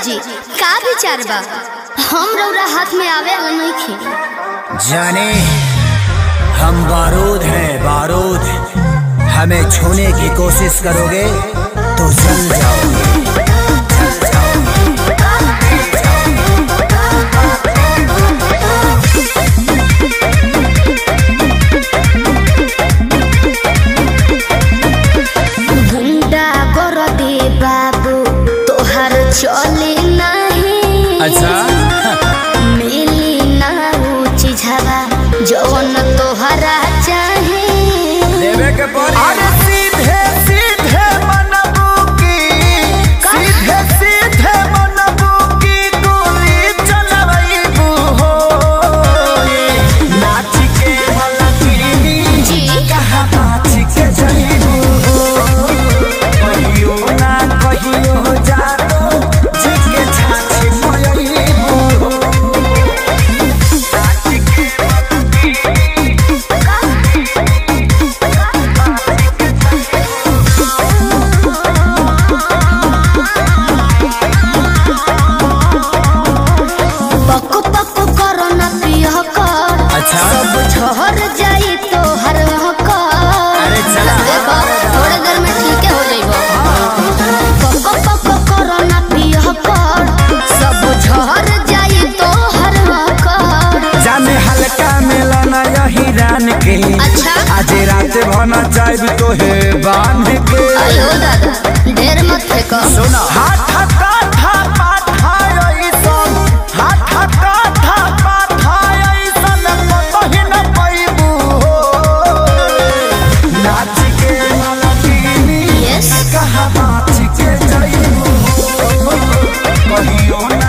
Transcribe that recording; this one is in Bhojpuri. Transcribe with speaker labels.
Speaker 1: जी का विचार बा? हम रौरा हाथ में आवे नहीं खे
Speaker 2: जाने हम बारूद हैं बारूद, हमें छूने की कोशिश करोगे तो जल जाओगे।
Speaker 1: चले नहीं
Speaker 2: अच्छा
Speaker 1: मिली ना चीज हवा जौन तोहरा चाहे
Speaker 2: देवे के पड़ी। अरे सीधे सीधे मनबू की सीधे सीधे मनबू की गोली चलवैबू हो नाच के मलकिनी
Speaker 1: जी
Speaker 2: कहाँ नाच के जइबू हो कहियो ना कहियो जा
Speaker 1: सब झहर जाई तो हर थोड़े देर में ठीक हो जाइबो। पको कोरोना पियो कर सब झहर जाई तो हर
Speaker 2: जाने हल्का मिलना यही रान के।
Speaker 1: अच्छा
Speaker 2: आज रात भना चाहे तो है बांध के।
Speaker 1: अयो दादा ढेर मत फेंको।
Speaker 2: सुना हाथ काथा पाथा ऐसन हाथ काथा पाथा ऐसन कतही न पैबू हो नाच के मलकिनी
Speaker 1: यस
Speaker 2: कहाँ नाच के जइबू हो कहियो ना